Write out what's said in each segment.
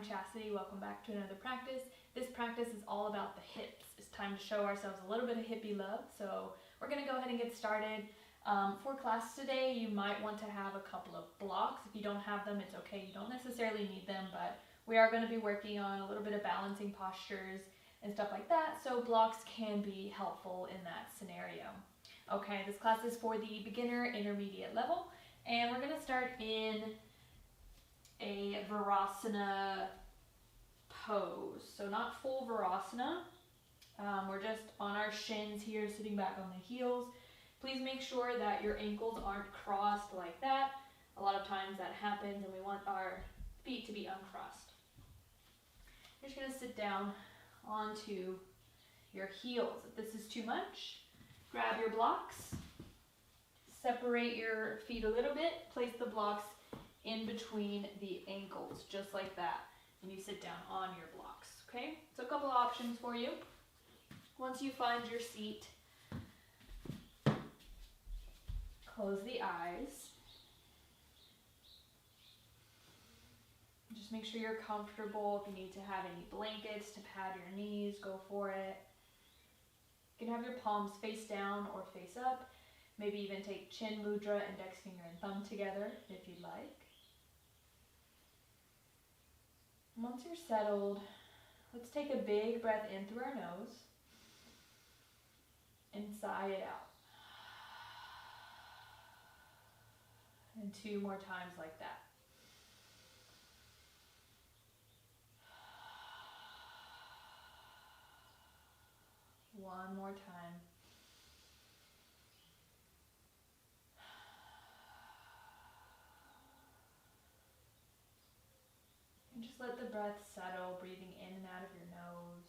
Chastity. Welcome back to another practice. This practice is all about the hips. It's time to show ourselves a little bit of hippie love. So we're going to go ahead and get started. For class today, you might want to have a couple of blocks. If you don't have them, it's okay. You don't necessarily need them, but we are going to be working on a little bit of balancing postures and stuff like that. So blocks can be helpful in that scenario. Okay, this class is for the beginner intermediate level, and we're going to start in a Virasana pose. So not full Virasana. We're just on our shins here, sitting back on the heels. Please make sure that your ankles aren't crossed like that. A lot of times that happens and we want our feet to be uncrossed. You're just going to sit down onto your heels. If this is too much, grab your blocks, separate your feet a little bit, place the blocks in between the ankles, just like that, and you sit down on your blocks, okay? So a couple of options for you. Once you find your seat, close the eyes. Just make sure you're comfortable. If you need to have any blankets to pad your knees, go for it. You can have your palms face down or face up. Maybe even take chin mudra, index finger and thumb together if you'd like. Once you're settled, let's take a big breath in through our nose and sigh it out. And 2 more times like that. One more time. And just let the breath settle, breathing in and out of your nose.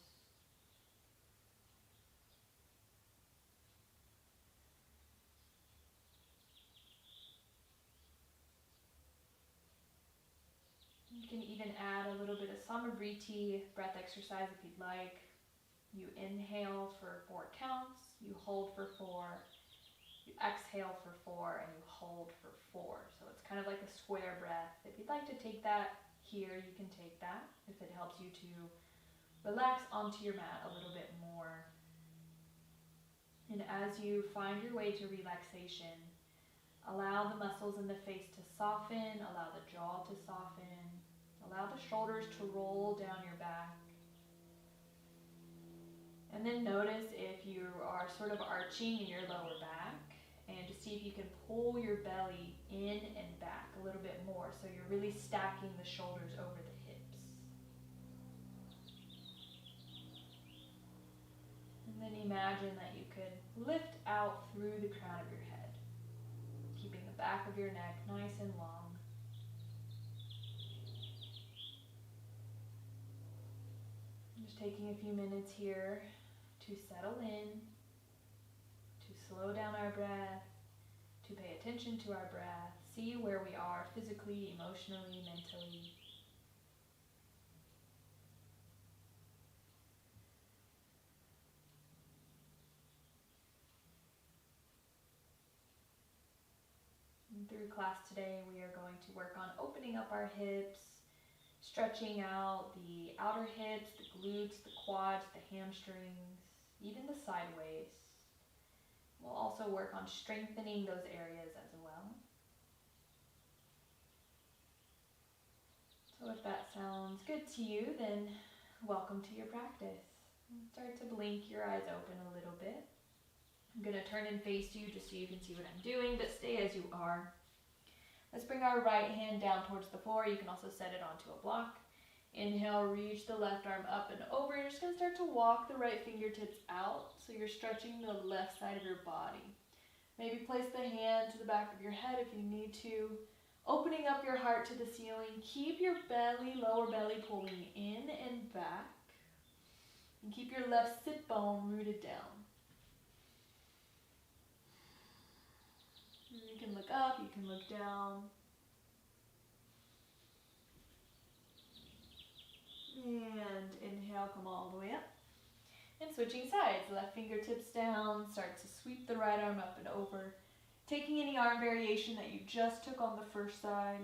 You can even add a little bit of Samavriti breath exercise if you'd like. You inhale for 4 counts, you hold for 4, you exhale for 4, and you hold for 4. So it's kind of like a square breath. If you'd like to take that here, you can take that if it helps you to relax onto your mat a little bit more. And as you find your way to relaxation, allow the muscles in the face to soften, allow the jaw to soften, allow the shoulders to roll down your back. And then notice if you are sort of arching in your lower back, and just see if you can pull your belly in and back a little bit more so you're really stacking the shoulders over the hips. And then imagine that you could lift out through the crown of your head, keeping the back of your neck nice and long. Just taking a few minutes here to settle in, to slow down our breath, to pay attention to our breath, see where we are physically, emotionally, mentally. And through class today, we are going to work on opening up our hips, stretching out the outer hips, the glutes, the quads, the hamstrings, even the side waist. We'll also work on strengthening those areas as well. So if that sounds good to you, then welcome to your practice. Start to blink your eyes open a little bit. I'm going to turn and face you just so you can see what I'm doing, but stay as you are. Let's bring our right hand down towards the floor. You can also set it onto a block. Inhale, reach the left arm up and over. You're just going to start to walk the right fingertips out, so you're stretching the left side of your body. Maybe place the hand to the back of your head if you need to. Opening up your heart to the ceiling. Keep your belly, lower belly pulling in and back. And keep your left sit bone rooted down. You can look up, you can look down. And inhale, come all the way up. And switching sides, left fingertips down, start to sweep the right arm up and over. Taking any arm variation that you just took on the first side.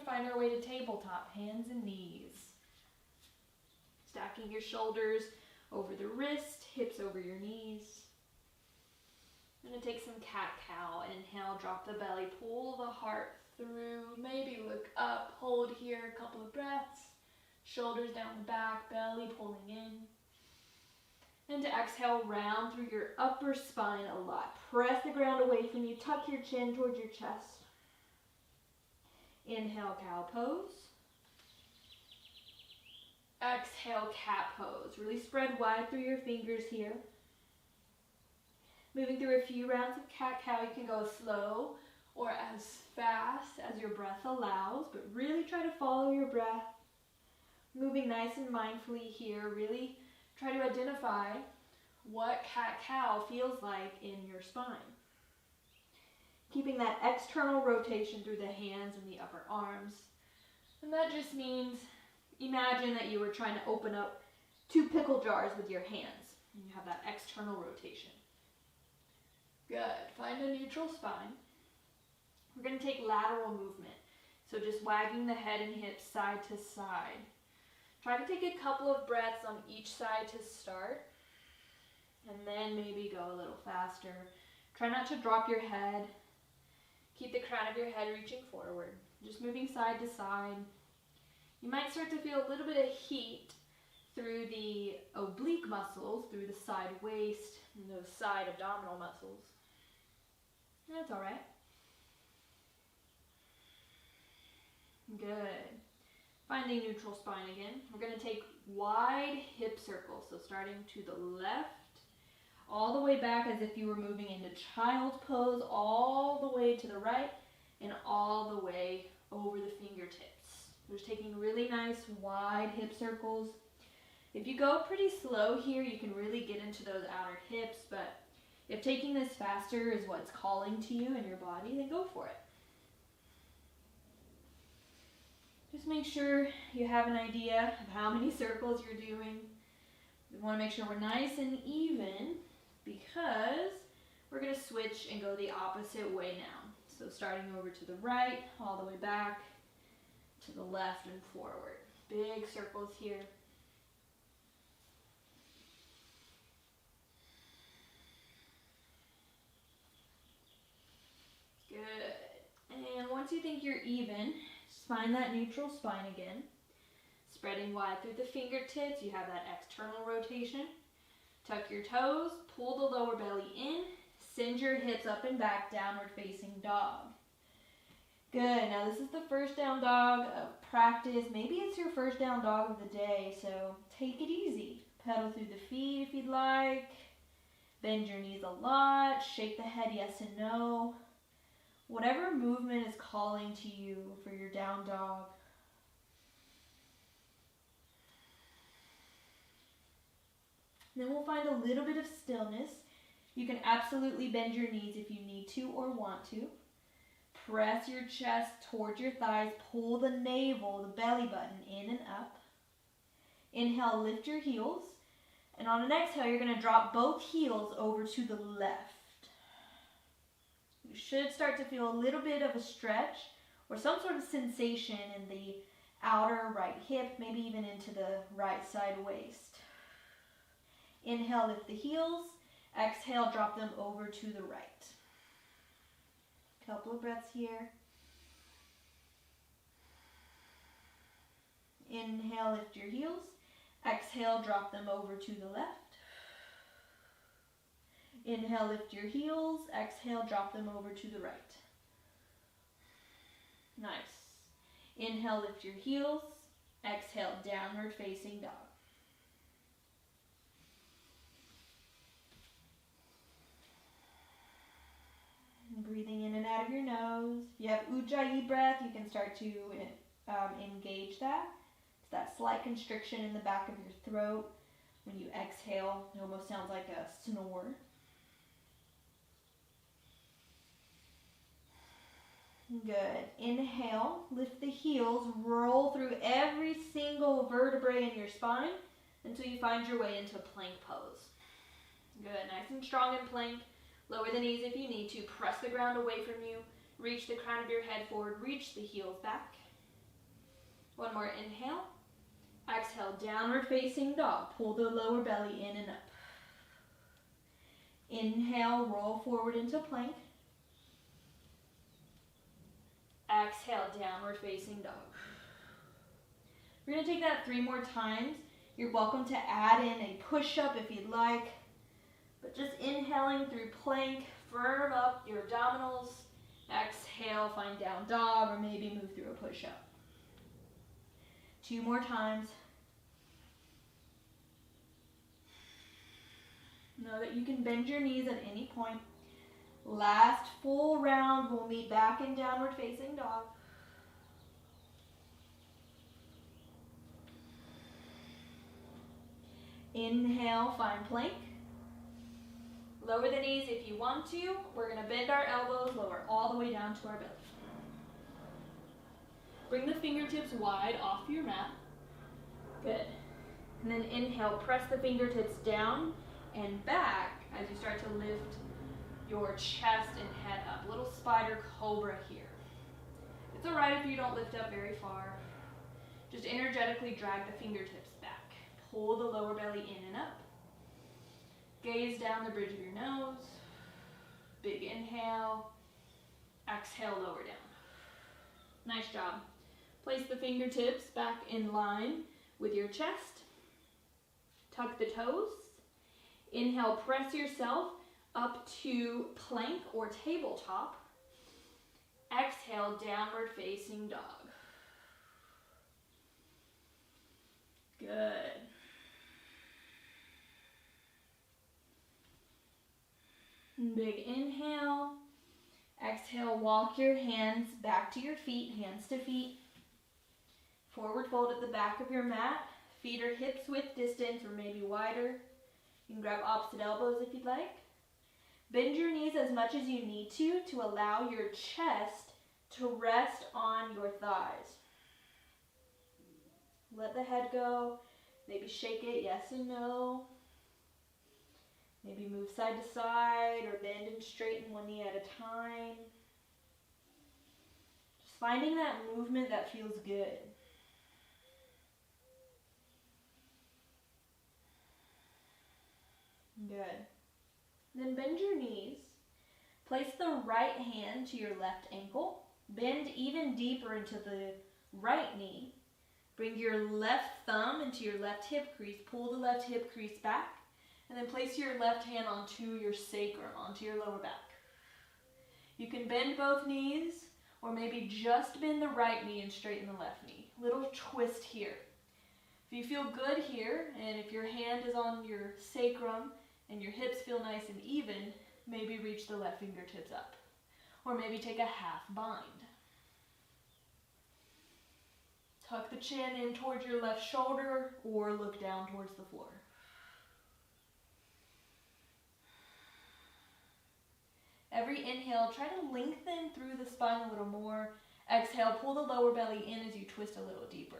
find our way to tabletop, hands and knees. Stacking your shoulders over the wrist, hips over your knees. I'm going to take some cat-cow. Inhale, drop the belly, pull the heart through. Maybe look up, hold here a couple of breaths. Shoulders down the back, belly pulling in. And to exhale, round through your upper spine a lot. Press the ground away from you. Tuck your chin towards your chest. Inhale, cow pose. Exhale, cat pose. Really spread wide through your fingers here. Moving through a few rounds of cat-cow, you can go slow or as fast as your breath allows, but really try to follow your breath. Moving nice and mindfully here, really try to identify what cat-cow feels like in your spine. Keeping that external rotation through the hands and the upper arms. And that just means, imagine that you were trying to open up 2 pickle jars with your hands. And you have that external rotation. Good. Find a neutral spine. We're going to take lateral movement. So just wagging the head and hips side to side. Try to take a couple of breaths on each side to start. And then maybe go a little faster. Try not to drop your head. Keep the crown of your head reaching forward. Just moving side to side. You might start to feel a little bit of heat through the oblique muscles, through the side waist, and those side abdominal muscles. That's all right. Good. Finding neutral spine again. We're going to take wide hip circles. So starting to the left, all the way back as if you were moving into child's pose, all the way to the right, and all the way over the fingertips. Just taking really nice wide hip circles. If you go pretty slow here, you can really get into those outer hips, but if taking this faster is what's calling to you in your body, then go for it. Just make sure you have an idea of how many circles you're doing. We want to make sure we're nice and even because we're going to switch and go the opposite way now. So starting over to the right, all the way back, to the left and forward. Big circles here. Good. And once you think you're even, just find that neutral spine again. Spreading wide through the fingertips, you have that external rotation. Tuck your toes, pull the lower belly in, send your hips up and back, downward facing dog. Good, now this is the first down dog of practice. Maybe it's your first down dog of the day, so take it easy. Pedal through the feet if you'd like. Bend your knees a lot, shake the head yes and no. Whatever movement is calling to you for your down dog. Then we'll find a little bit of stillness. You can absolutely bend your knees if you need to or want to. Press your chest towards your thighs. Pull the navel, the belly button in and up. Inhale, lift your heels. And on an exhale, you're going to drop both heels over to the left. You should start to feel a little bit of a stretch or some sort of sensation in the outer right hip, maybe even into the right side waist. Inhale, lift the heels. Exhale, drop them over to the right. Couple of breaths here. Inhale, lift your heels. Exhale, drop them over to the left. Inhale, lift your heels. Exhale, drop them over to the right. Nice. Inhale, lift your heels. Exhale, downward facing dog. Breathing in and out of your nose. If you have Ujjayi breath, you can start to engage that. It's that slight constriction in the back of your throat. When you exhale, it almost sounds like a snore. Good. Inhale, lift the heels, roll through every single vertebrae in your spine until you find your way into plank pose. Good. Nice and strong in plank. Lower the knees if you need to. Press the ground away from you. Reach the crown of your head forward. Reach the heels back. One more inhale. Exhale, downward facing dog. Pull the lower belly in and up. Inhale, roll forward into plank. Exhale, downward facing dog. We're going to take that 3 more times. You're welcome to add in a push-up if you'd like. But just inhaling through plank, firm up your abdominals. Exhale, find down dog, or maybe move through a push-up. 2 more times. Know that you can bend your knees at any point. Last full round, we'll meet back in downward facing dog. Inhale, find plank. Lower the knees if you want to. We're going to bend our elbows, lower all the way down to our belly. Bring the fingertips wide off your mat. Good. And then inhale, press the fingertips down and back as you start to lift your chest and head up. Little spider cobra here. It's all right if you don't lift up very far. Just energetically drag the fingertips back. Pull the lower belly in and up. Gaze down the bridge of your nose. Big inhale. Exhale, lower down. Nice job. Place the fingertips back in line with your chest. Tuck the toes. Inhale, press yourself up to plank or tabletop. Exhale, downward facing dog. Good. Big inhale. Exhale, walk your hands back to your feet, hands to feet. Forward fold at the back of your mat. Feet are hips width distance or maybe wider. You can grab opposite elbows if you'd like. Bend your knees as much as you need to allow your chest to rest on your thighs. Let the head go. Maybe shake it, yes and no. Maybe move side to side or bend and straighten one knee at a time. Just finding that movement that feels good. Good. Then bend your knees. Place the right hand to your left ankle. Bend even deeper into the right knee. Bring your left thumb into your left hip crease. Pull the left hip crease back. And then place your left hand onto your sacrum, onto your lower back. You can bend both knees, or maybe just bend the right knee and straighten the left knee. Little twist here. If you feel good here, and if your hand is on your sacrum and your hips feel nice and even, maybe reach the left fingertips up. Or maybe take a half bind. Tuck the chin in towards your left shoulder, or look down towards the floor. Every inhale, try to lengthen through the spine a little more. Exhale, pull the lower belly in as you twist a little deeper.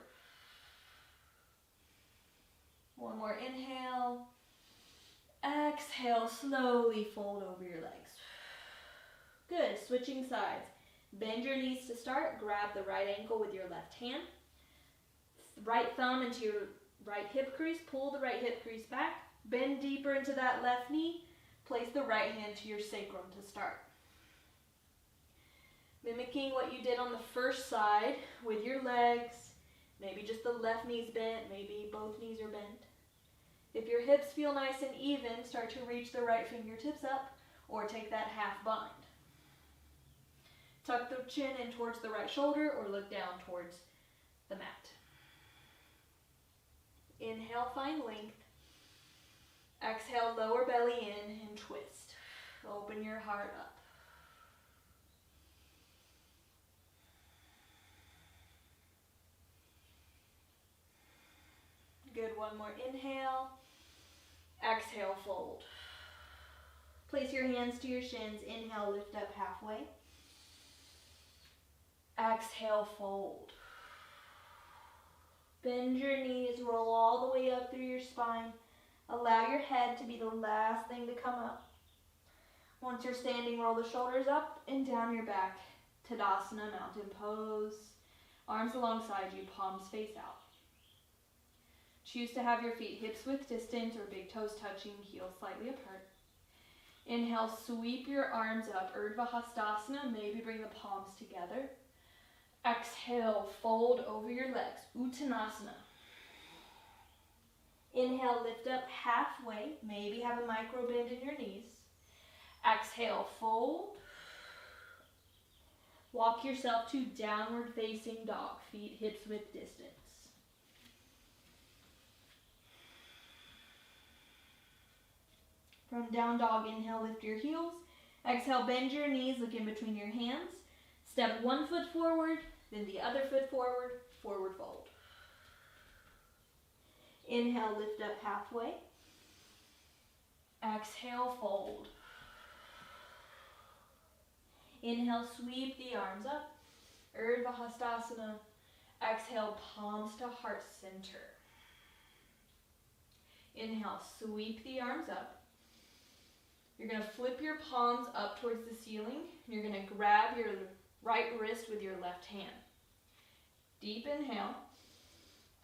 One more inhale. Exhale, slowly fold over your legs. Good, switching sides. Bend your knees to start. Grab the right ankle with your left hand. Right thumb into your right hip crease. Pull the right hip crease back. Bend deeper into that left knee. Place the right hand to your sacrum to start. Mimicking what you did on the first side with your legs. Maybe just the left knee's bent, maybe both knees are bent. If your hips feel nice and even, start to reach the right fingertips up or take that half bind. Tuck the chin in towards the right shoulder or look down towards the mat. Inhale, find length. Exhale, lower belly in and twist. Open your heart up. Good, one more inhale. Exhale, fold. Place your hands to your shins. Inhale, lift up halfway. Exhale, fold. Bend your knees, roll all the way up through your spine. Allow your head to be the last thing to come up. Once you're standing, roll the shoulders up and down your back. Tadasana, mountain pose. Arms alongside you, palms face out. Choose to have your feet hips width distance or big toes touching, heels slightly apart. Inhale, sweep your arms up, Urdhva Hastasana, maybe bring the palms together. Exhale, fold over your legs, Uttanasana. Inhale, lift up halfway, maybe have a micro bend in your knees. Exhale, fold. Walk yourself to downward facing dog, feet hips width distance. From down dog, inhale, lift your heels. Exhale, bend your knees, look in between your hands. Step one foot forward, then the other foot forward, forward fold. Inhale, lift up halfway. Exhale, fold. Inhale, sweep the arms up, Urdhva Hastasana. Exhale, palms to heart center. Inhale, sweep the arms up. You're going to flip your palms up towards the ceiling. You're going to grab your right wrist with your left hand. Deep inhale.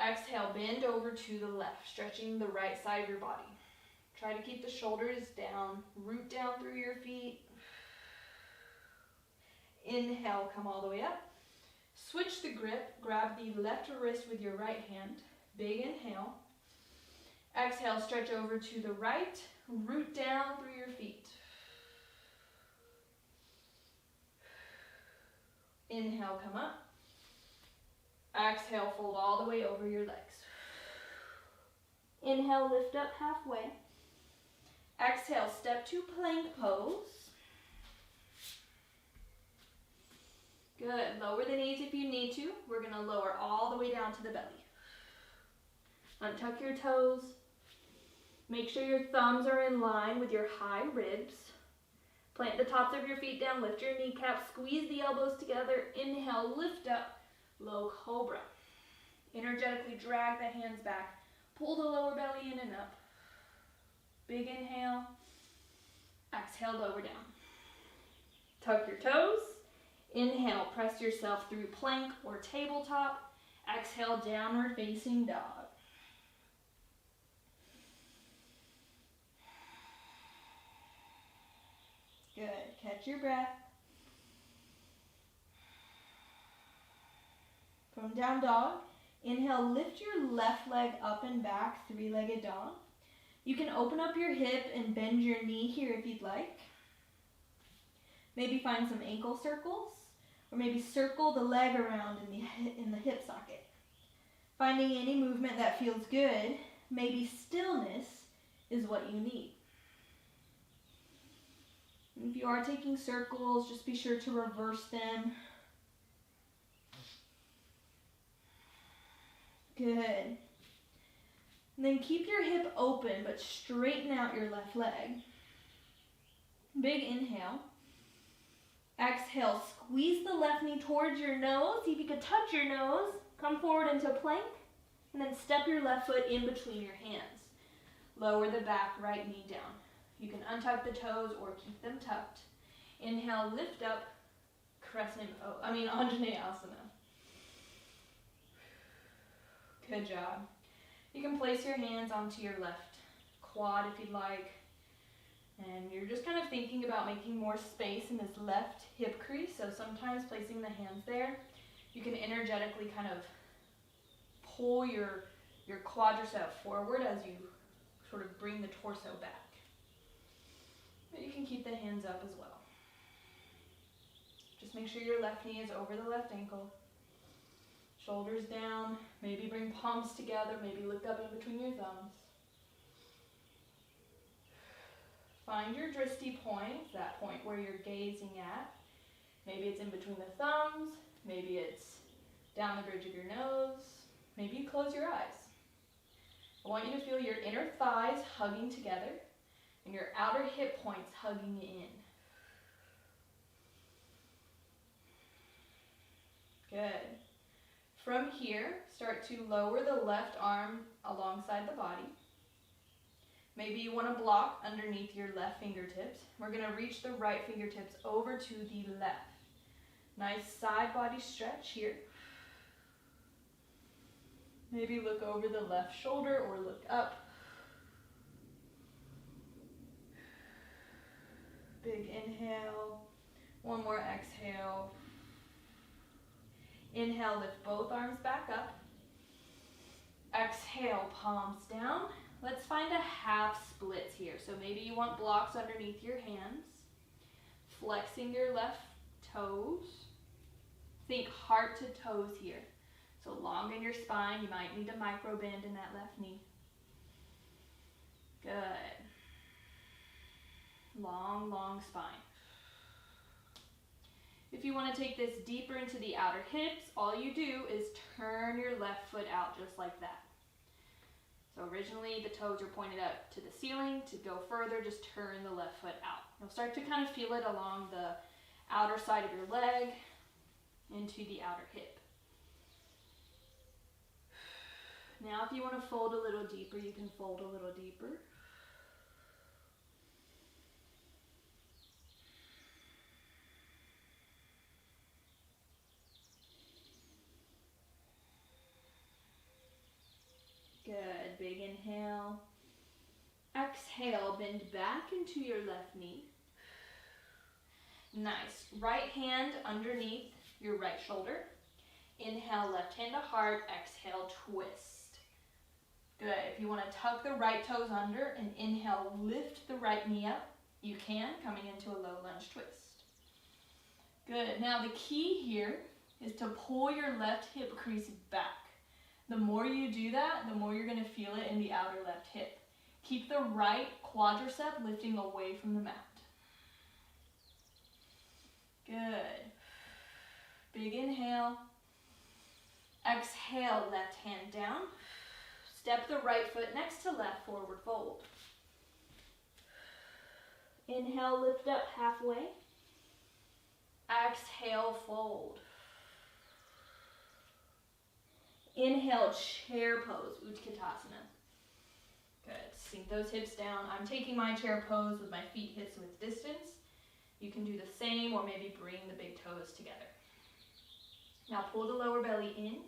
Exhale, bend over to the left, stretching the right side of your body. Try to keep the shoulders down, root down through your feet. Inhale, come all the way up. Switch the grip, grab the left wrist with your right hand. Big inhale. Exhale, stretch over to the right, root down through your feet. Inhale, come up. Exhale, fold all the way over your legs. Inhale, lift up halfway. Exhale, step to plank pose. Good. Lower the knees if you need to. We're going to lower all the way down to the belly. Untuck your toes. Make sure your thumbs are in line with your high ribs. Plant the tops of your feet down. Lift your kneecaps. Squeeze the elbows together. Inhale, lift up. Low cobra. Energetically drag the hands back. Pull the lower belly in and up. Big inhale. Exhale, lower down. Tuck your toes. Inhale, press yourself through plank or tabletop. Exhale, downward facing dog. Good. Catch your breath. From down dog, inhale, lift your left leg up and back, three-legged dog. You can open up your hip and bend your knee here if you'd like. Maybe find some ankle circles, or maybe circle the leg around in the hip socket. Finding any movement that feels good, maybe stillness is what you need. If you are taking circles, just be sure to reverse them. Good. And then keep your hip open, but straighten out your left leg. Big inhale. Exhale, squeeze the left knee towards your nose. See if you could touch your nose. Come forward into plank. And then step your left foot in between your hands. Lower the back right knee down. You can untuck the toes or keep them tucked. Inhale, lift up, Anjaneyasana. Good job. You can place your hands onto your left quad if you'd like. And you're just kind of thinking about making more space in this left hip crease. So sometimes placing the hands there, you can energetically kind of pull your quadricep forward as you sort of bring the torso back. But you can keep the hands up as well. Just make sure your left knee is over the left ankle. Shoulders down, maybe bring palms together, maybe look up in between your thumbs. Find your drishti point, that point where you're gazing at. Maybe it's in between the thumbs, maybe it's down the bridge of your nose, maybe you close your eyes. I want you to feel your inner thighs hugging together and your outer hip points hugging in. Good. From here, start to lower the left arm alongside the body. Maybe you want to block underneath your left fingertips. We're going to reach the right fingertips over to the left. Nice side body stretch here. Maybe look over the left shoulder or look up. Big inhale. One more exhale. Inhale, lift both arms back up. Exhale, palms down. Let's find a half splits here. So maybe you want blocks underneath your hands. Flexing your left toes. Think heart to toes here. So long in your spine. You might need a micro bend in that left knee. Good. Long, long spine. If you want to take this deeper into the outer hips, all you do is turn your left foot out just like that. So originally the toes are pointed up to the ceiling. To go further, just turn the left foot out. You'll start to kind of feel it along the outer side of your leg into the outer hip. Now if you want to fold a little deeper, you can fold a little deeper. Good, big inhale. Exhale, bend back into your left knee. Nice, right hand underneath your right shoulder. Inhale, left hand to heart, exhale, twist. Good, if you want to tuck the right toes under and inhale, lift the right knee up, you can, coming into a low lunge twist. Good, now the key here is to pull your left hip crease back. The more you do that, the more you're going to feel it in the outer left hip. Keep the right quadricep lifting away from the mat. Good. Big inhale. Exhale, left hand down. Step the right foot next to left, forward fold. Inhale, lift up halfway. Exhale, fold. Inhale, chair pose, Utkatasana. Good, sink those hips down. I'm taking my chair pose with my feet hips width distance. You can do the same or maybe bring the big toes together. Now pull the lower belly in.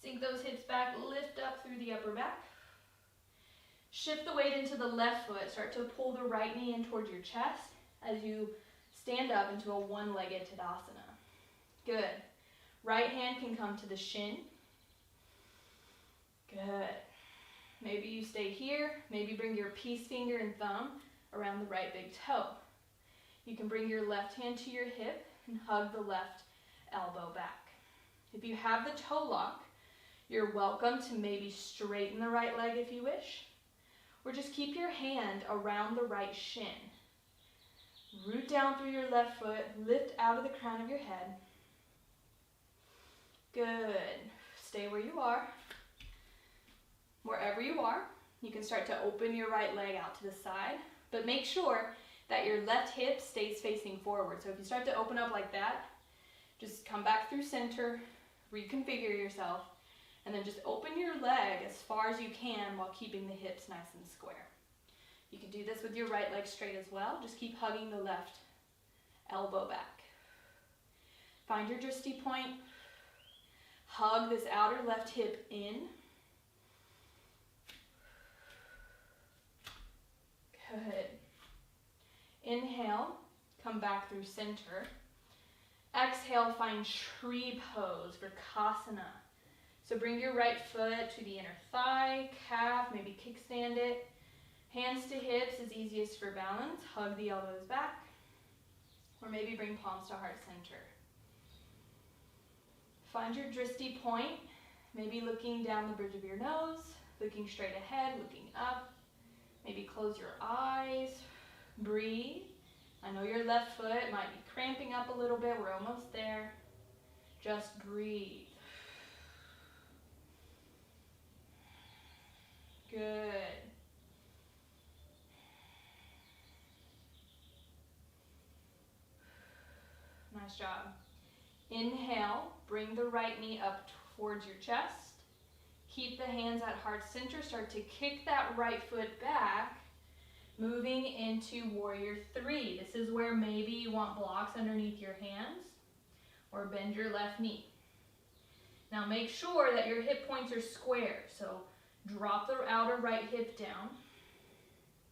Sink those hips back, lift up through the upper back. Shift the weight into the left foot. Start to pull the right knee in towards your chest as you stand up into a one-legged Tadasana. Good. Right hand can come to the shin. Good. Maybe you stay here. Maybe bring your peace finger and thumb around the right big toe. You can bring your left hand to your hip and hug the left elbow back. If you have the toe lock, you're welcome to maybe straighten the right leg if you wish, or just keep your hand around the right shin. Root down through your left foot, lift out of the crown of your head. Good. Stay where you are. Wherever you are, you can start to open your right leg out to the side, but make sure that your left hip stays facing forward. So if you start to open up like that, just come back through center, reconfigure yourself, and then just open your leg as far as you can while keeping the hips nice and square. You can do this with your right leg straight as well. Just keep hugging the left elbow back. Find your drishti point. Hug this outer left hip in. Good. Inhale, come back through center. Exhale, find tree pose, Vrksasana. So bring your right foot to the inner thigh, calf, maybe kickstand it. Hands to hips is easiest for balance. Hug the elbows back. Or maybe bring palms to heart center. Find your drishti point, maybe looking down the bridge of your nose, looking straight ahead, looking up. Maybe close your eyes, breathe. I know your left foot might be cramping up a little bit. We're almost there. Just breathe. Good. Nice job. Inhale, bring the right knee up towards your chest. Keep the hands at heart center. Start to kick that right foot back, moving into warrior three. This is where maybe you want blocks underneath your hands or bend your left knee. Now make sure that your hip points are square. So drop the outer right hip down.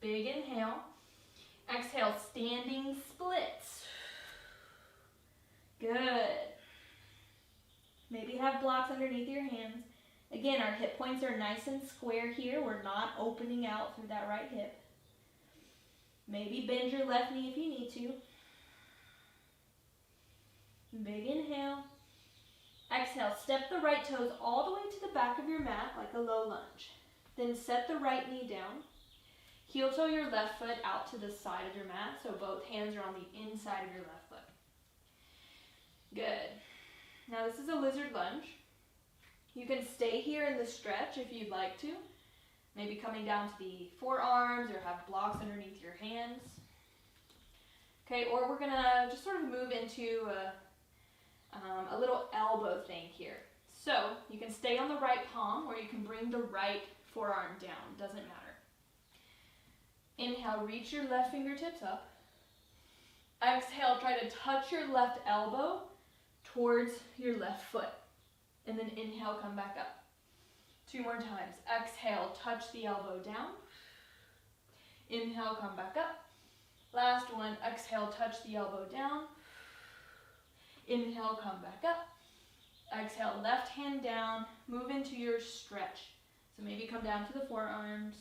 Big inhale. Exhale, standing splits. Good. Maybe have blocks underneath your hands. Again, our hip points are nice and square here. We're not opening out through that right hip. Maybe bend your left knee if you need to. Big inhale. Exhale, step the right toes all the way to the back of your mat like a low lunge. Then set the right knee down. Heel toe your left foot out to the side of your mat, so both hands are on the inside of your left foot. Good. Now this is a lizard lunge. You can stay here in the stretch if you'd like to. Maybe coming down to the forearms or have blocks underneath your hands. Okay, or we're gonna just sort of move into a little elbow thing here. So you can stay on the right palm or you can bring the right forearm down, doesn't matter. Inhale, reach your left fingertips up. Exhale, try to touch your left elbow towards your left foot. And then inhale, come back up. 2 more times. Exhale, touch the elbow down. Inhale, come back up. Last one, exhale, touch the elbow down. Inhale, come back up. Exhale, left hand down, move into your stretch. So maybe come down to the forearms.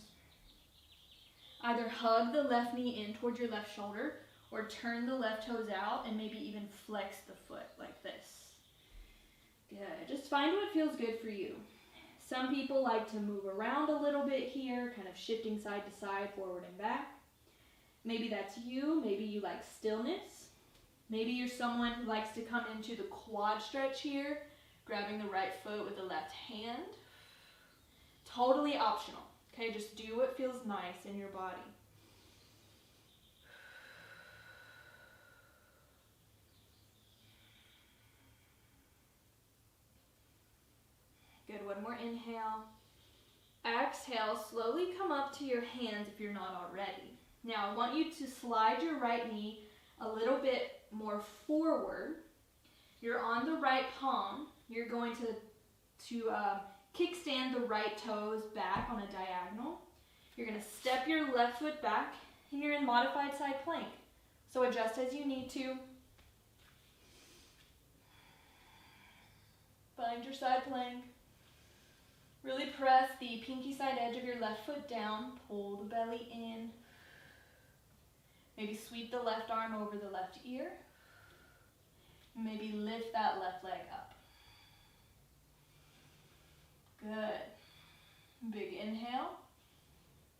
Either hug the left knee in towards your left shoulder or turn the left toes out and maybe even flex the foot like this. Good. Just find what feels good for you. Some people like to move around a little bit here, kind of shifting side to side, forward and back. Maybe that's you. Maybe you like stillness. Maybe you're someone who likes to come into the quad stretch here, grabbing the right foot with the left hand. Totally optional. Okay, just do what feels nice in your body. Good, one more inhale. Exhale, slowly come up to your hands if you're not already. Now I want you to slide your right knee a little bit more forward. You're on the right palm. You're going to kickstand the right toes back on a diagonal. You're going to step your left foot back and you're in modified side plank. So adjust as you need to. Find your side plank. Really press the pinky side edge of your left foot down. Pull the belly in. Maybe sweep the left arm over the left ear. Maybe lift that left leg up. Good. Big inhale.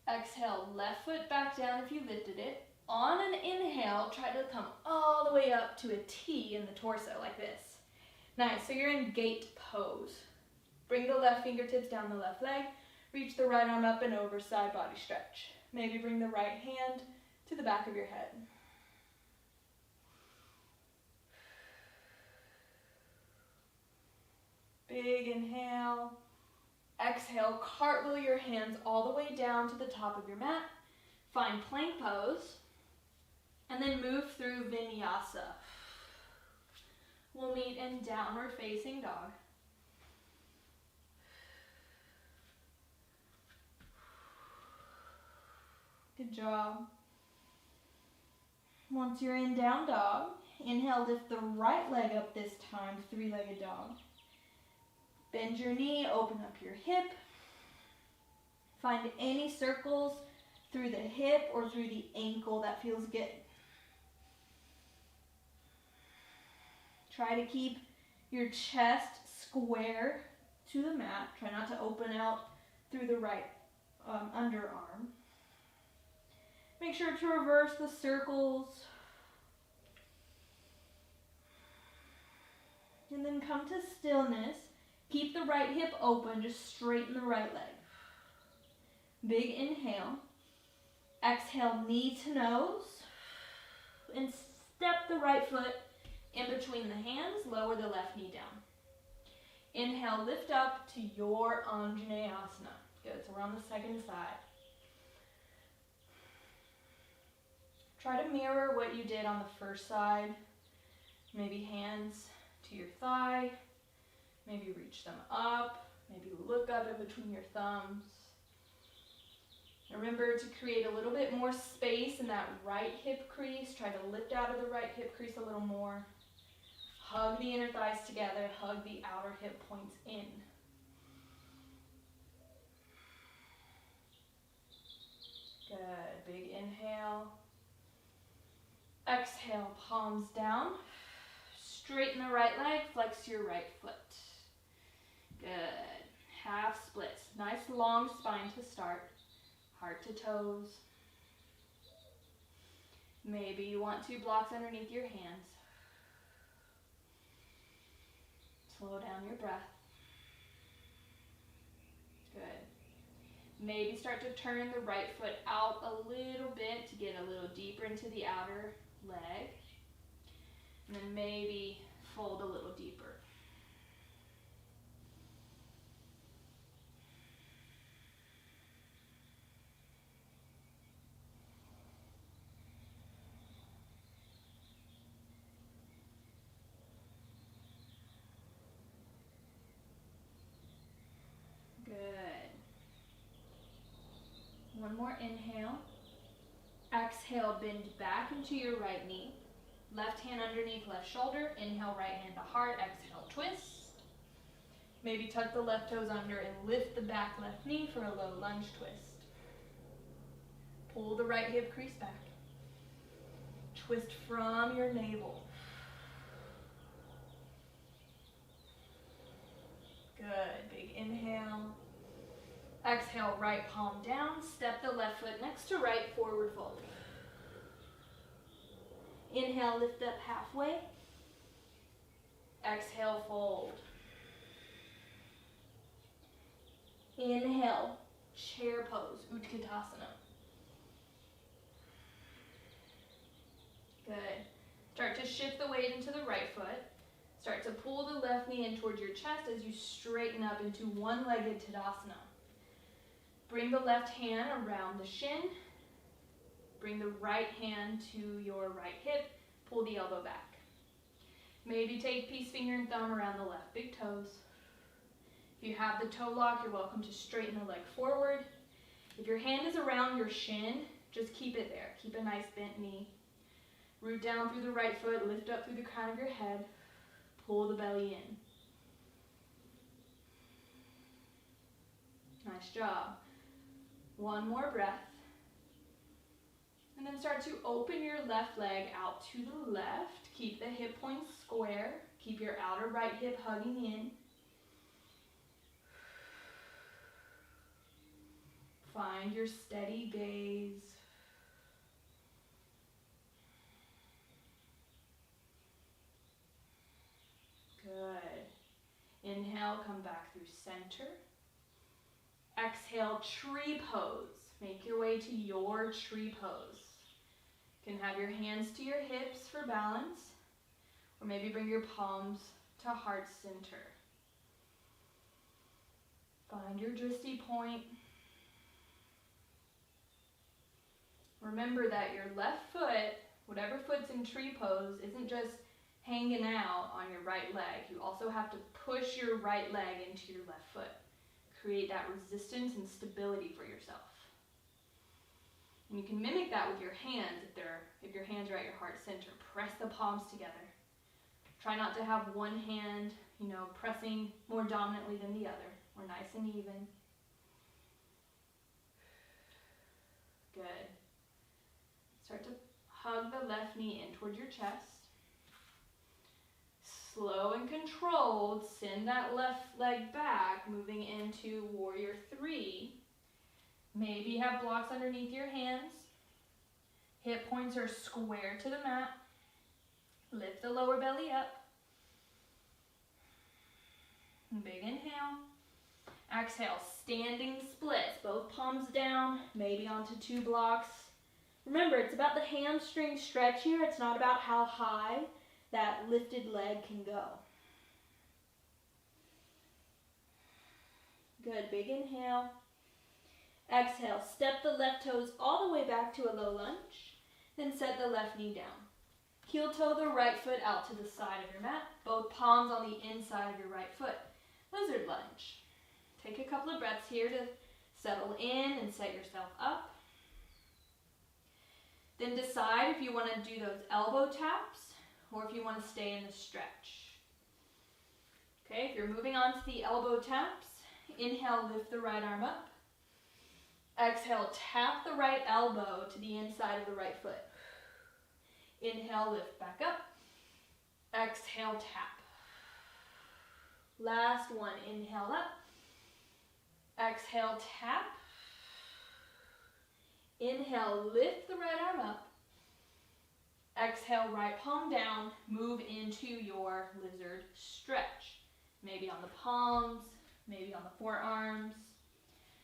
Exhale, left foot back down if you lifted it. On an inhale, try to come all the way up to a T in the torso like this. Nice, so you're in gate pose. Bring the left fingertips down the left leg. Reach the right arm up and over, side body stretch. Maybe bring the right hand to the back of your head. Big inhale. Exhale, cartwheel your hands all the way down to the top of your mat. Find plank pose. And then move through vinyasa. We'll meet in downward facing dog. Good job. Once you're in down dog, inhale, lift the right leg up this time, 3-legged dog. Bend your knee, open up your hip. Find any circles through the hip or through the ankle that feels good. Try to keep your chest square to the mat. Try not to open out through the right underarm. Make sure to reverse the circles. And then come to stillness. Keep the right hip open, just straighten the right leg. Big inhale. Exhale, knee to nose. And step the right foot in between the hands, lower the left knee down. Inhale, lift up to your Anjaneyasana. Good, so we're on the second side. Try to mirror what you did on the first side. Maybe hands to your thigh, Maybe reach them up, maybe look up in between your thumbs. Remember to create a little bit more space in that right hip crease. Try to lift out of the right hip crease a little more. Hug the inner thighs together, hug the outer hip points in. Good, big inhale. Exhale, palms down. Straighten the right leg, flex your right foot. Good, half splits. Nice long spine to start, heart to toes. Maybe you want 2 blocks underneath your hands. Slow down your breath. Good. Maybe start to turn the right foot out a little bit to get a little deeper into the outer leg. And then maybe fold a little deeper. Good. One more inhale. Exhale, bend back into your right knee. Left hand underneath left shoulder. Inhale, right hand to heart. Exhale, twist. Maybe tuck the left toes under and lift the back left knee for a low lunge twist. Pull the right hip crease back. Twist from your navel. Good, big inhale. Exhale, right palm down. Step the left foot next to right, forward fold. Inhale, lift up halfway. Exhale, fold. Inhale, chair pose, Utkatasana. Good. Start to shift the weight into the right foot. Start to pull the left knee in towards your chest as you straighten up into one-legged Tadasana. Bring the left hand around the shin. Bring the right hand to your right hip. Pull the elbow back. Maybe take peace finger and thumb around the left big toes. If you have the toe lock, you're welcome to straighten the leg forward. If your hand is around your shin, just keep it there. Keep a nice bent knee. Root down through the right foot, lift up through the crown of your head. Pull the belly in. Nice job. One more breath. And then start to open your left leg out to the left. Keep the hip points square. Keep your outer right hip hugging in. Find your steady gaze. Good. Inhale, come back through center. Exhale, tree pose. Make your way to your tree pose. You can have your hands to your hips for balance, or maybe bring your palms to heart center. Find your drishti point. Remember that your left foot, whatever foot's in tree pose, isn't just hanging out on your right leg. You also have to push your right leg into your left foot. Create that resistance and stability for yourself. And you can mimic that with your hands if your hands are at your heart center. Press the palms together. Try not to have one hand, pressing more dominantly than the other. We're nice and even. Good. Start to hug the left knee in towards your chest. Slow and controlled, send that left leg back, moving into warrior 3. Maybe have blocks underneath your hands. Hip points are square to the mat. Lift the lower belly up. Big inhale. Exhale, standing splits, both palms down, maybe onto 2 blocks. Remember, it's about the hamstring stretch here. It's not about how high that lifted leg can go. Good, big inhale. Exhale, step the left toes all the way back to a low lunge. Then set the left knee down. Heel toe the right foot out to the side of your mat. Both palms on the inside of your right foot. lizard lunge. Take a couple of breaths here to settle in and set yourself up. Then decide if you want to do those elbow taps or if you want to stay in the stretch. Okay, if you're moving on to the elbow taps, inhale, lift the right arm up. Exhale, tap the right elbow to the inside of the right foot. Inhale, lift back up. Exhale, tap. Last one, inhale up. Exhale, tap. Inhale, lift the right arm up. Exhale, right palm down. Move into your lizard stretch. Maybe on the palms, maybe on the forearms.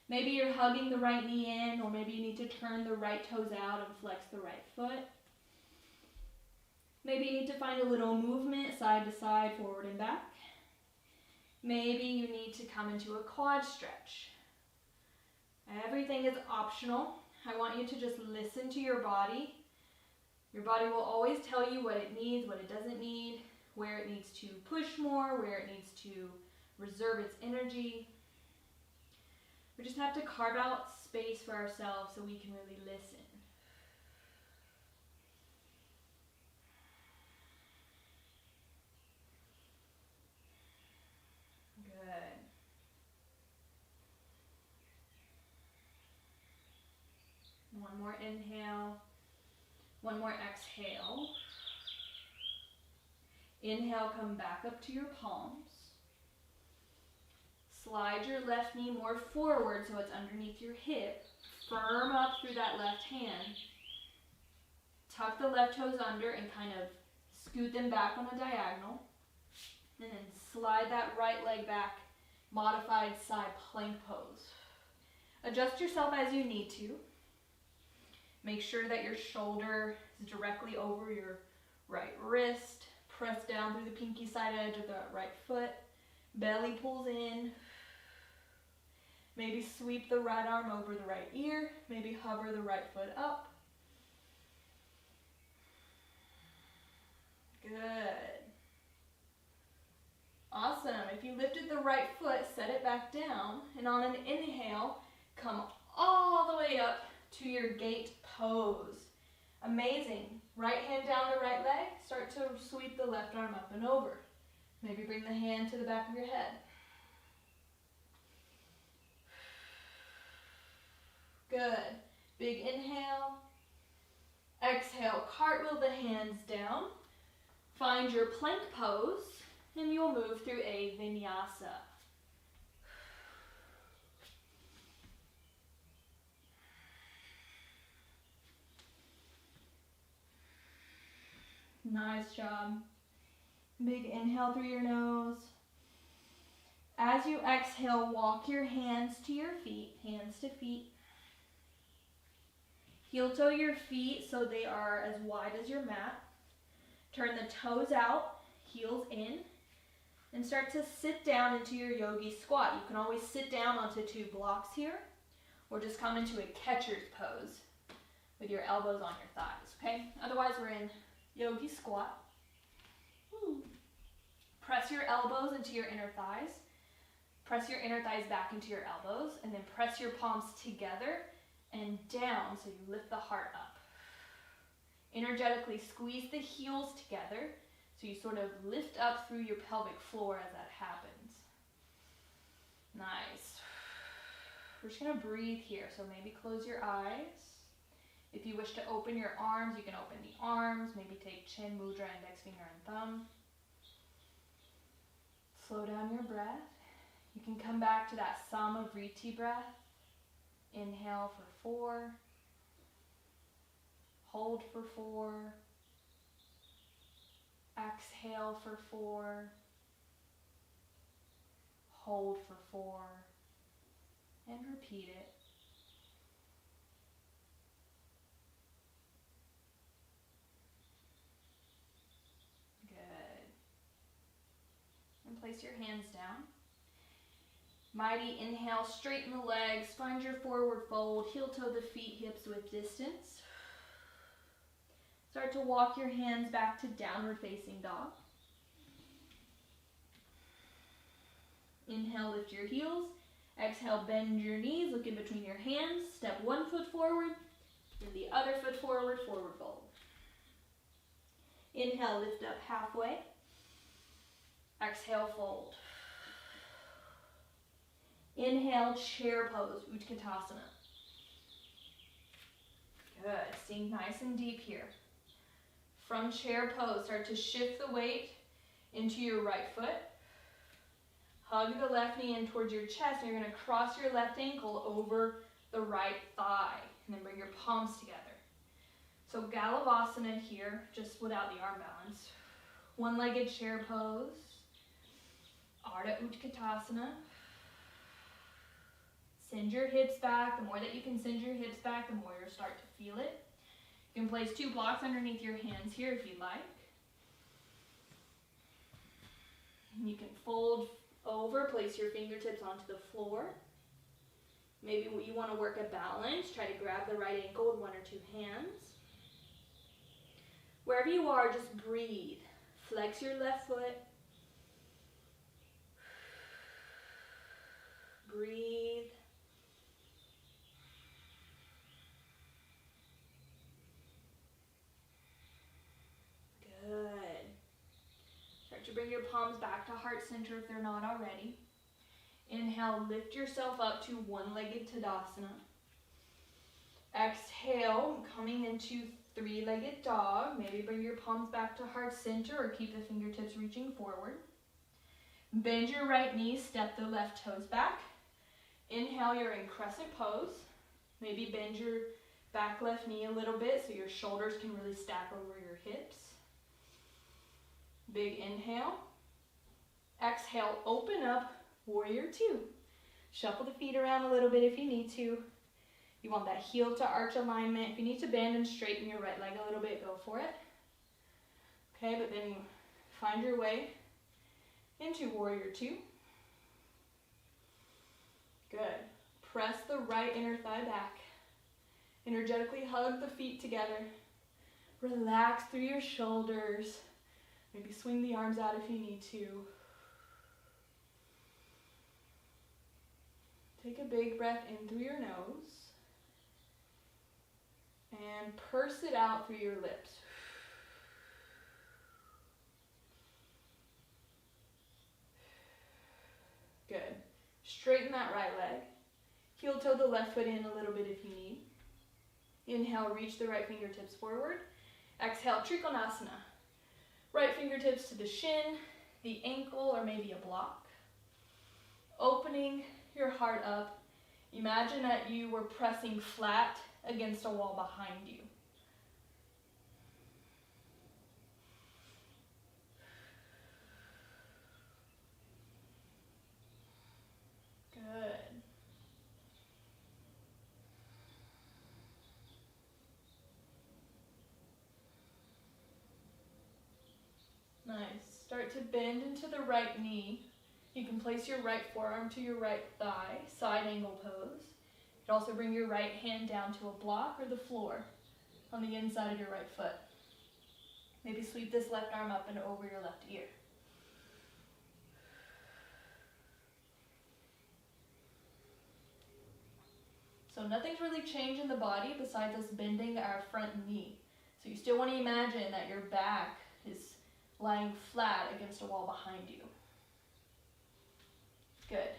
Maybe you're hugging the right knee in, or maybe you need to turn the right toes out and flex the right foot. Maybe you need to find a little movement side to side, forward and back. Maybe you need to come into a quad stretch. Everything is optional. I want you to just listen to your body. Your body will always tell you what it needs, what it doesn't need, where it needs to push more, where it needs to reserve its energy. We just have to carve out space for ourselves so we can really listen. Good. One more inhale. One more exhale. Inhale, come back up to your palms. Slide your left knee more forward so it's underneath your hip. Firm up through that left hand. Tuck the left toes under and kind of scoot them back on a diagonal. And then slide that right leg back, modified side plank pose. Adjust yourself as you need to. Make sure that your shoulder is directly over your right wrist. Press down through the pinky side edge of the right foot. Belly pulls in. Maybe sweep the right arm over the right ear. Maybe hover the right foot up. Good. Awesome. If you lifted the right foot, set it back down. And on an inhale, come all the way up to your gate pose. Amazing. Right hand down the right leg. Start to sweep the left arm up and over. Maybe bring the hand to the back of your head. Good. Big inhale. Exhale, cartwheel the hands down. Find your plank pose, and you'll move through a vinyasa. Nice job. Big inhale through your nose. As you exhale, walk your hands to your feet, hands to feet. Heel toe your feet so they are as wide as your mat. Turn the toes out, heels in, and start to sit down into your yogi squat. You can always sit down onto 2 blocks here, or just come into a catcher's pose with your elbows on your thighs, okay? Otherwise, we're in yogi squat. Press your elbows into your inner thighs. Press your inner thighs back into your elbows, and then press your palms together and down so you lift the heart up. Energetically squeeze the heels together so you sort of lift up through your pelvic floor as that happens. Nice. We're just going to breathe here, so maybe close your eyes. If you wish to open your arms, you can open the arms. Maybe take chin, mudra, index finger, and thumb. Slow down your breath. You can come back to that Samavriti breath. Inhale for 4. Hold for 4. Exhale for 4. Hold for 4. And repeat it. And place your hands down. Mighty inhale, straighten the legs, find your forward fold, heel toe the feet, hips width distance. Start to walk your hands back to downward facing dog. Inhale, lift your heels. Exhale, bend your knees, look in between your hands. Step one foot forward, and the other foot forward, forward fold. Inhale, lift up halfway. Exhale, fold. Inhale, chair pose, Utkatasana. Good, sink nice and deep here. From chair pose, start to shift the weight into your right foot. Hug the left knee in towards your chest, and you're going to cross your left ankle over the right thigh, and then bring your palms together. So Galavasana here, just without the arm balance. One-legged chair pose, Ardha Utkatasana. Send your hips back. The more that you can send your hips back, the more you'll start to feel it. You can place 2 blocks underneath your hands here if you'd like. You can fold over, place your fingertips onto the floor. Maybe you want to work a balance. Try to grab the right ankle with 1 or 2 hands. Wherever you are, just breathe. Flex your left foot. Breathe. Good. Start to bring your palms back to heart center if they're not already. Inhale, lift yourself up to one-legged Tadasana. Exhale, coming into 3-legged dog. Maybe bring your palms back to heart center or keep the fingertips reaching forward. Bend your right knee, step the left toes back. Inhale, you're in crescent pose. Maybe bend your back left knee a little bit so your shoulders can really stack over your hips. Big inhale. Exhale, open up, warrior 2. Shuffle the feet around a little bit if you need to. You want that heel to arch alignment. If you need to bend and straighten your right leg a little bit, go for it. Okay, but then you find your way into warrior 2. Good. Press the right inner thigh back. Energetically hug the feet together. Relax through your shoulders. Maybe swing the arms out if you need to. Take a big breath in through your nose. And purse it out through your lips. Good. Straighten that right leg. Heel toe the left foot in a little bit if you need. Inhale, reach the right fingertips forward. Exhale, Trikonasana. Right fingertips to the shin, the ankle, or maybe a block. Opening your heart up. Imagine that you were pressing flat against a wall behind you. Good. Nice. Start to bend into the right knee. You can place your right forearm to your right thigh, side angle pose. You can also bring your right hand down to a block or the floor on the inside of your right foot. Maybe sweep this left arm up and over your left ear. So nothing's really changed in the body besides us bending our front knee. So you still want to imagine that your back is lying flat against a wall behind you. Good.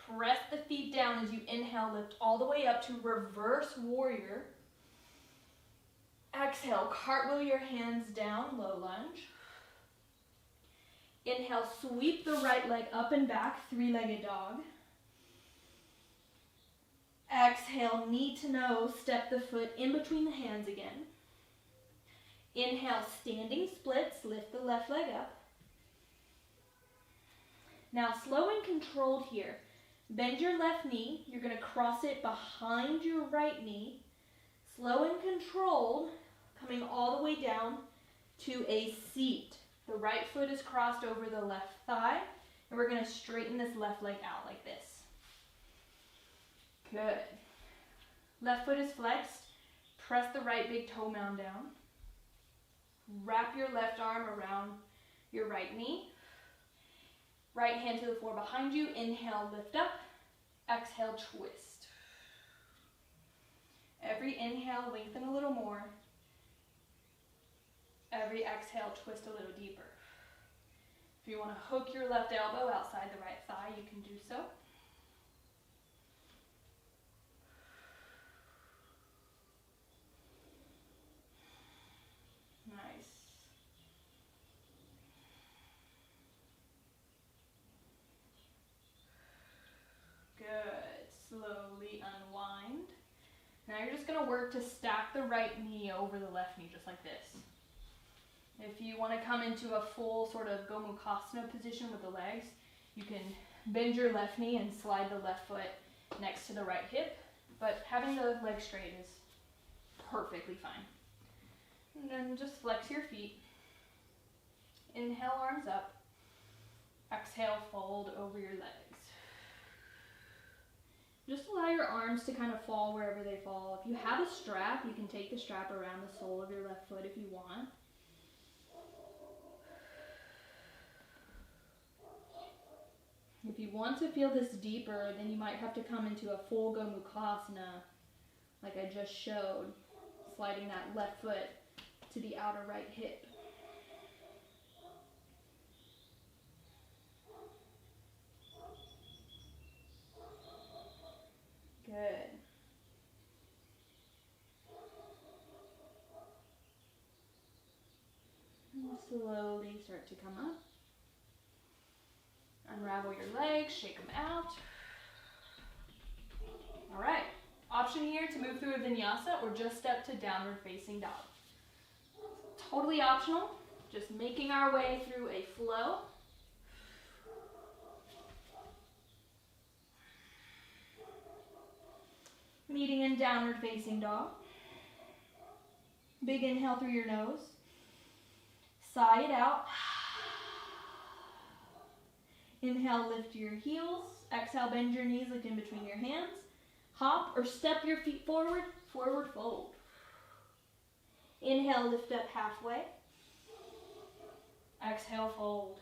Press the feet down as you inhale, lift all the way up to reverse warrior. Exhale, cartwheel your hands down, low lunge. Inhale, sweep the right leg up and back, 3-legged dog. Exhale, knee to nose, step the foot in between the hands again. Inhale, standing splits, lift the left leg up. Now, slow and controlled here. Bend your left knee. You're going to cross it behind your right knee. Slow and controlled, coming all the way down to a seat. The right foot is crossed over the left thigh, and we're going to straighten this left leg out like this. Good. Left foot is flexed. Press the right big toe mound down. Wrap your left arm around your right knee. Right hand to the floor behind you. Inhale, lift up. Exhale, twist. Every inhale, lengthen a little more. Every exhale, twist a little deeper. If you want to hook your left elbow outside the right thigh, you can do so. Nice. Good. Slowly unwind. Now you're just going to work to stack the right knee over the left knee, just like this. If you want to come into a full sort of Gomukhasana position with the legs, you can bend your left knee and slide the left foot next to the right hip, but having the leg straight is perfectly fine. And then just flex your feet. Inhale, arms up. Exhale, fold over your legs. Just allow your arms to kind of fall wherever they fall. If you have a strap, you can take the strap around the sole of your left foot if you want. If you want to feel this deeper, then you might have to come into a full Gomukhasana, like I just showed, sliding that left foot to the outer right hip. Good. And slowly start to come up. Unravel your legs, shake them out. All right, option here to move through a vinyasa or just step to downward facing dog. Totally optional, just making our way through a flow. Meeting in downward facing dog. Big inhale through your nose. Sigh it out. Inhale, lift your heels. Exhale, bend your knees, look in between your hands. Hop or step your feet forward, forward fold. Inhale, lift up halfway. Exhale, fold.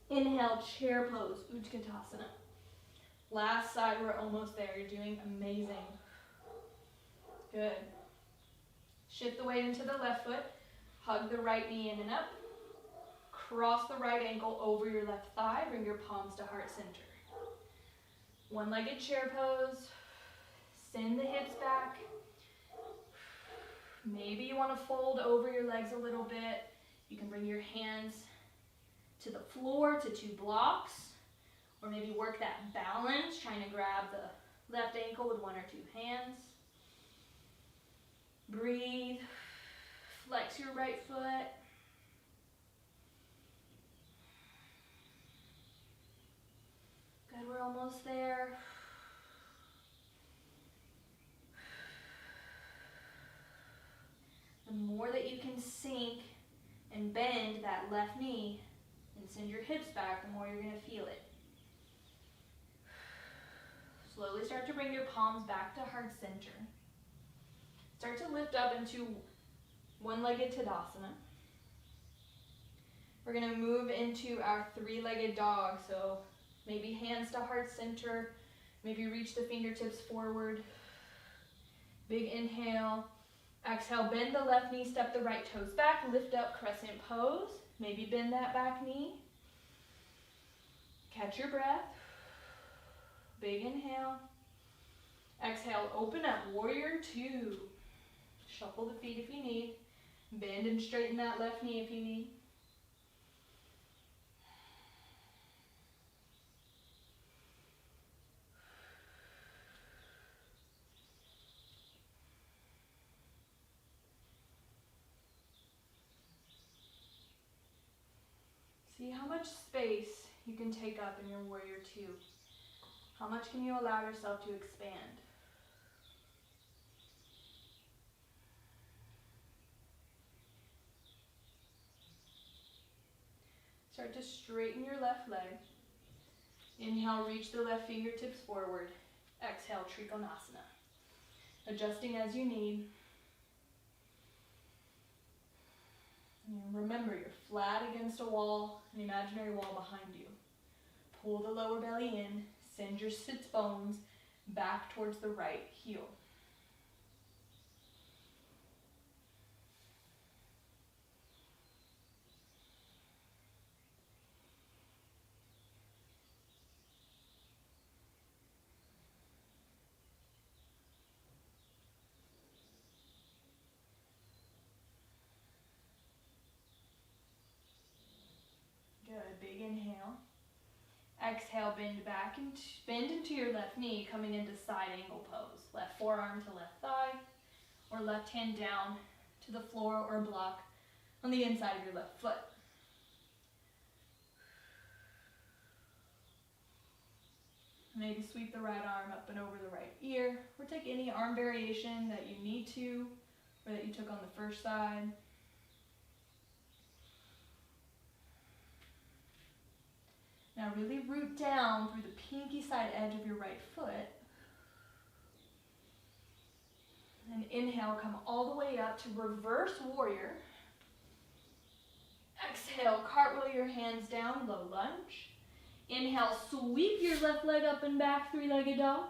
Inhale, chair pose, Utkatasana. Last side, we're almost there. You're doing amazing. Good. Shift the weight into the left foot. Hug the right knee in and up. Cross the right ankle over your left thigh. Bring your palms to heart center. One-legged chair pose. Send the hips back. Maybe you want to fold over your legs a little bit. You can bring your hands to the floor to 2 blocks. Or maybe work that balance, trying to grab the left ankle with 1 or 2 hands. Breathe. Flex your right foot. Good, we're almost there. The more that you can sink and bend that left knee and send your hips back, the more you're going to feel it. Slowly start to bring your palms back to heart center. Start to lift up into one-legged Tadasana. We're going to move into our 3-legged dog. So maybe hands to heart center. Maybe reach the fingertips forward. Big inhale. Exhale, bend the left knee, step the right toes back. Lift up, crescent pose. Maybe bend that back knee. Catch your breath. Big inhale. Exhale, open up, warrior 2. Shuffle the feet if you need. Bend and straighten that left knee if you need. See how much space you can take up in your warrior 2. How much can you allow yourself to expand? Start to straighten your left leg. Inhale, reach the left fingertips forward. Exhale, Trikonasana. Adjusting as you need. And remember, you're flat against a wall, an imaginary wall behind you. Pull the lower belly in, send your sits bones back towards the right heel. Good, big inhale. Exhale, bend back and bend into your left knee, coming into side angle pose. Left forearm to left thigh, or left hand down to the floor or block on the inside of your left foot. Maybe sweep the right arm up and over the right ear, or take any arm variation that you need to, or that you took on the first side. Now really root down through the pinky side edge of your right foot. And inhale, come all the way up to reverse warrior. Exhale, cartwheel your hands down, low lunge. Inhale, sweep your left leg up and back, three-legged dog.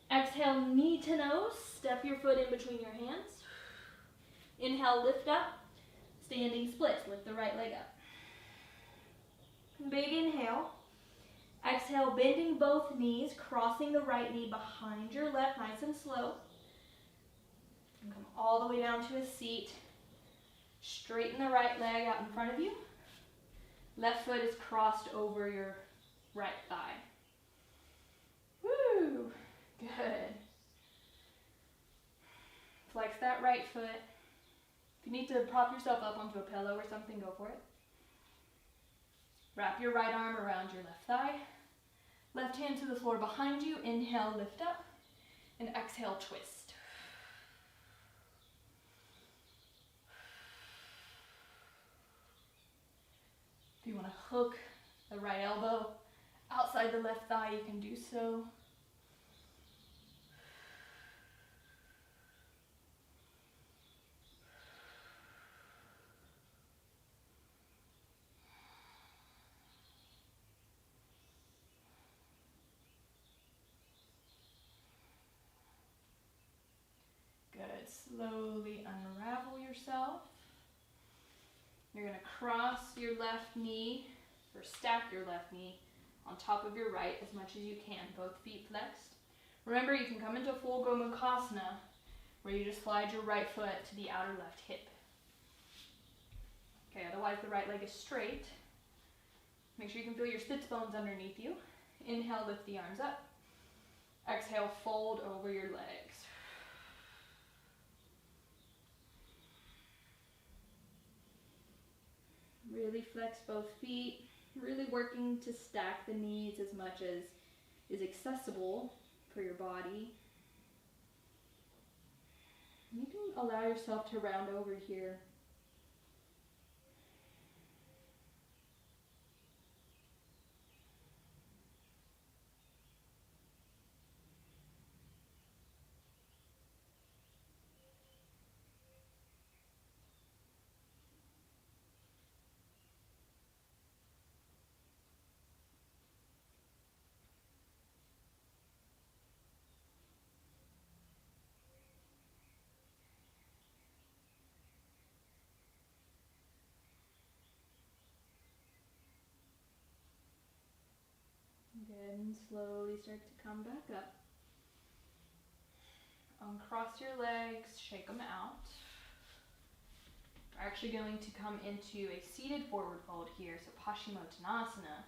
Exhale, knee to nose, step your foot in between your hands. Inhale, lift up, standing splits, lift the right leg up. Big inhale. Exhale, bending both knees, crossing the right knee behind your left, nice and slow. And come all the way down to a seat. Straighten the right leg out in front of you. Left foot is crossed over your right thigh. Woo! Good. Flex that right foot. If you need to prop yourself up onto a pillow or something, go for it. Wrap your right arm around your left thigh. Left hand to the floor behind you. Inhale, lift up. And exhale, twist. If you want to hook the right elbow outside the left thigh, you can do so. Slowly unravel yourself. You're going to cross your left knee, or stack your left knee on top of your right as much as you can, both feet flexed. Remember, you can come into full Gomukhasana, where you just slide your right foot to the outer left hip. Okay, otherwise the right leg is straight. Make sure you can feel your sits bones underneath you. Inhale, lift the arms up. Exhale, fold over your legs. Really flex both feet, really working to stack the knees as much as is accessible for your body. You can allow yourself to round over here. Good, and slowly start to come back up. Uncross your legs, shake them out. We're actually going to come into a seated forward fold here, so Paschimottanasana.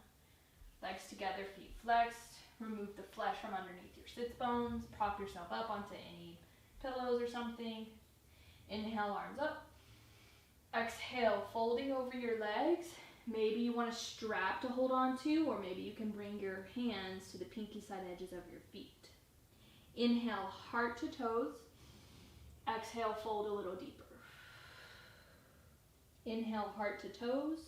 Legs together, feet flexed. Remove the flesh from underneath your sits bones. Prop yourself up onto any pillows or something. Inhale, arms up. Exhale, folding over your legs. Maybe you want a strap to hold on to, or maybe you can bring your hands to the pinky side edges of your feet. Inhale, heart to toes. Exhale, fold a little deeper. Inhale, heart to toes.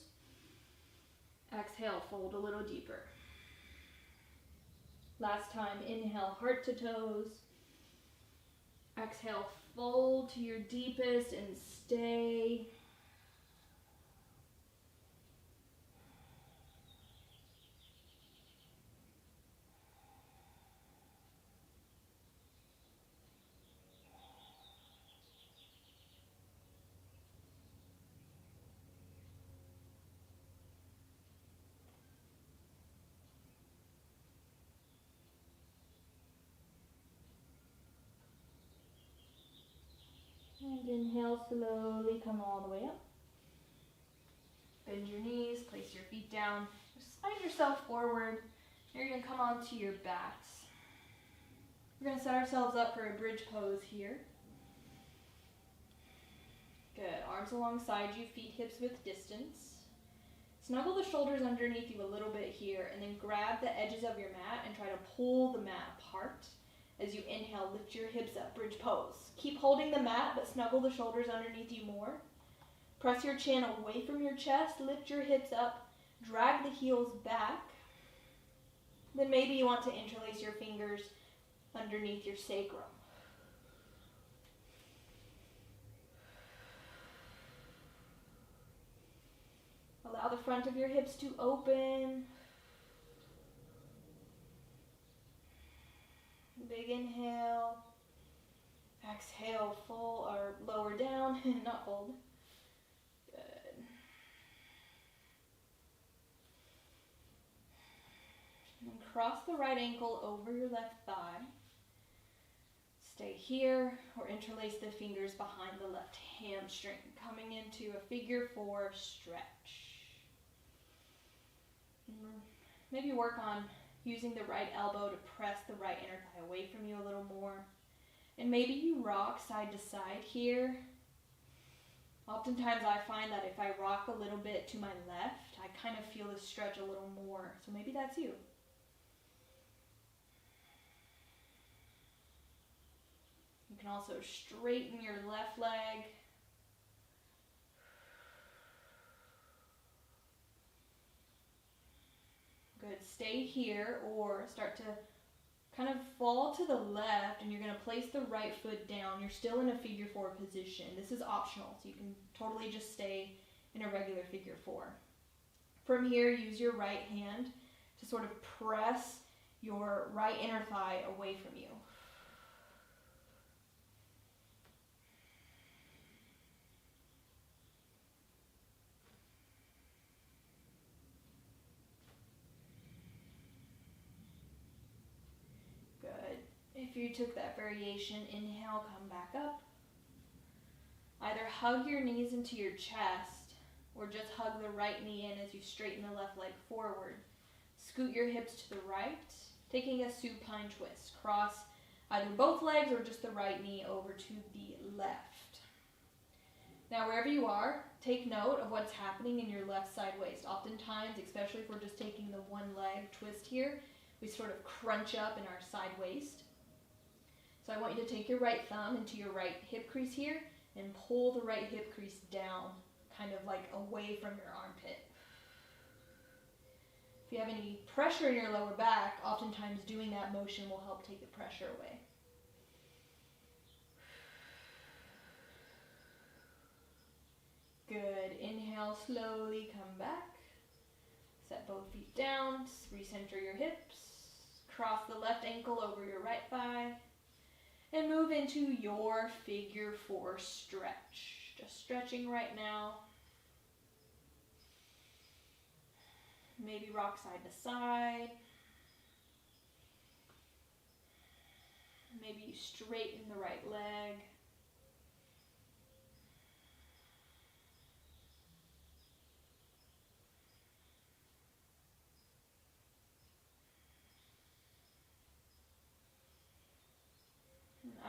Exhale, fold a little deeper. Last time, inhale, heart to toes. Exhale, fold to your deepest and stay. Inhale, slowly come all the way up. Bend your knees, place your feet down. Just slide yourself forward. You're going to come onto your backs. We're going to set ourselves up for a bridge pose here. Good. Arms alongside you, feet hips width distance. Snuggle the shoulders underneath you a little bit here, and then grab the edges of your mat and try to pull the mat apart. As you inhale, lift your hips up, bridge pose. Keep holding the mat, but snuggle the shoulders underneath you more. Press your chin away from your chest, lift your hips up, drag the heels back. Then maybe you want to interlace your fingers underneath your sacrum. Allow the front of your hips to open. Big inhale. Exhale, full or lower down, not fold. Good. And cross the right ankle over your left thigh. Stay here or interlace the fingers behind the left hamstring, coming into a figure 4 stretch. Maybe work on using the right elbow to press the right inner thigh away from you a little more. And maybe you rock side to side here. Oftentimes I find that if I rock a little bit to my left, I kind of feel this stretch a little more. So maybe that's you. You can also straighten your left leg. Good. Stay here or start to kind of fall to the left, and you're going to place the right foot down. You're still in a figure 4 position. This is optional, so you can totally just stay in a regular figure 4. From here, use your right hand to sort of press your right inner thigh away from you. If you took that variation, inhale, come back up. Either hug your knees into your chest or just hug the right knee in as you straighten the left leg forward. Scoot your hips to the right, taking a supine twist. Cross either both legs or just the right knee over to the left. Now, wherever you are, take note of what's happening in your left side waist. Oftentimes, especially if we're just taking the one leg twist here, we sort of crunch up in our side waist. So I want you to take your right thumb into your right hip crease here and pull the right hip crease down, kind of like away from your armpit. If you have any pressure in your lower back, oftentimes doing that motion will help take the pressure away. Good. Inhale, slowly come back. Set both feet down, recenter your hips, cross the left ankle over your right thigh, and move into your figure 4 stretch. Just stretching right now. Maybe rock side to side. Maybe you straighten the right leg.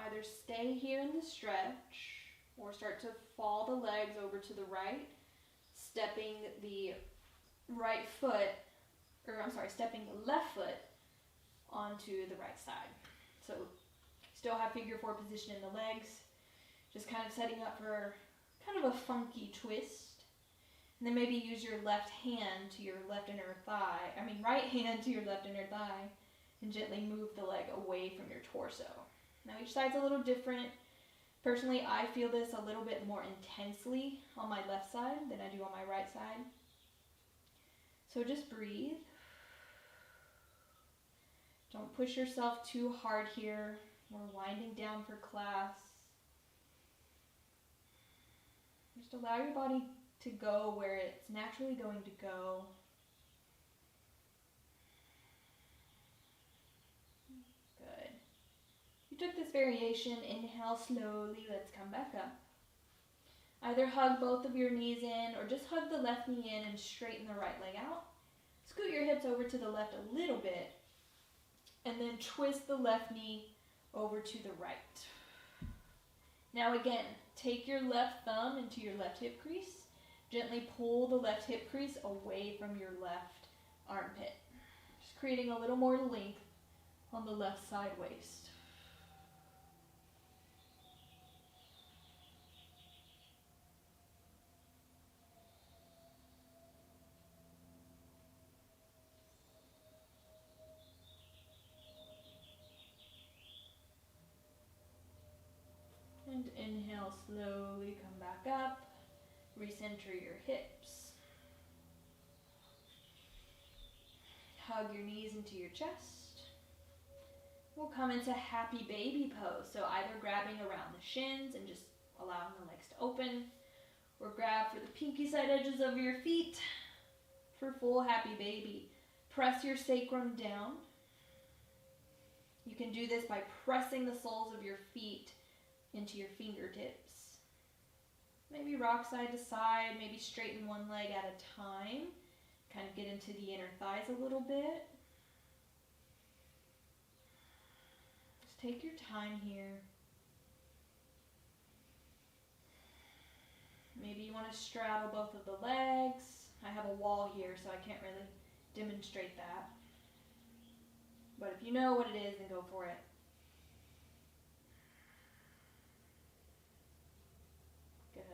Either stay here in the stretch or start to fall the legs over to the right, stepping the stepping the left foot onto the right side. So still have figure 4 position in the legs, just kind of setting up for kind of a funky twist. And then maybe use your left hand to your left inner thigh, right hand to your left inner thigh, and gently move the leg away from your torso. Now each side's a little different. Personally, I feel this a little bit more intensely on my left side than I do on my right side. So just breathe. Don't push yourself too hard here. We're winding down for class. Just allow your body to go where it's naturally going to go. Good. You took this variation, inhale slowly, let's come back up. Either hug both of your knees in or just hug the left knee in and straighten the right leg out. Scoot your hips over to the left a little bit and then twist the left knee over to the right. Now again, take your left thumb into your left hip crease. Gently pull the left hip crease away from your left armpit. Just creating a little more length on the left side waist. And inhale, slowly come back up. Recenter your hips. Hug your knees into your chest. We'll come into happy baby pose. So either grabbing around the shins and just allowing the legs to open, or grab for the pinky side edges of your feet for full happy baby. Press your sacrum down. You can do this by pressing the soles of your feet into your fingertips. Maybe rock side to side, maybe straighten one leg at a time. Kind of get into the inner thighs a little bit. Just take your time here. Maybe you want to straddle both of the legs. I have a wall here, so I can't really demonstrate that. But if you know what it is, then go for it. Good.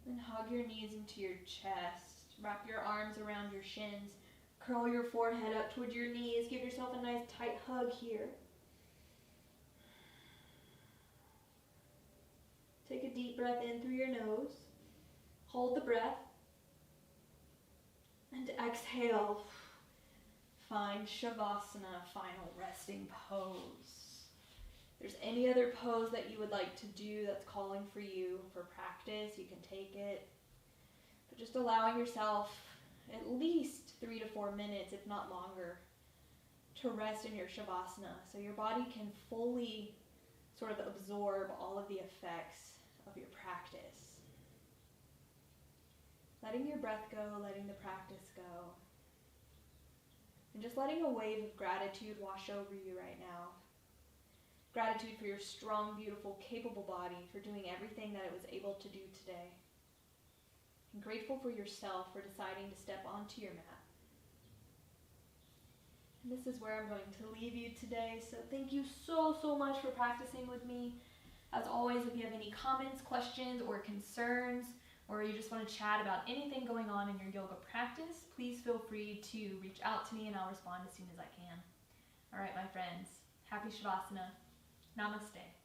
Then hug your knees into your chest. Wrap your arms around your shins. Curl your forehead up towards your knees. Give yourself a nice tight hug here. Take a deep breath in through your nose. Hold the breath. And exhale. Find Shavasana, final resting pose. If there's any other pose that you would like to do that's calling for you for practice, you can take it. But just allowing yourself at least 3 to 4 minutes, if not longer, to rest in your Shavasana so your body can fully sort of absorb all of the effects of your practice. Letting your breath go, letting the practice go. And just letting a wave of gratitude wash over you right now. Gratitude for your strong, beautiful, capable body, for doing everything that it was able to do today. And grateful for yourself for deciding to step onto your mat. And this is where I'm going to leave you today. So thank you so much for practicing with me. As always, if you have any comments, questions, or concerns, or you just want to chat about anything going on in your yoga practice, please feel free to reach out to me and I'll respond as soon as I can. All right, my friends, happy Shavasana. Namaste.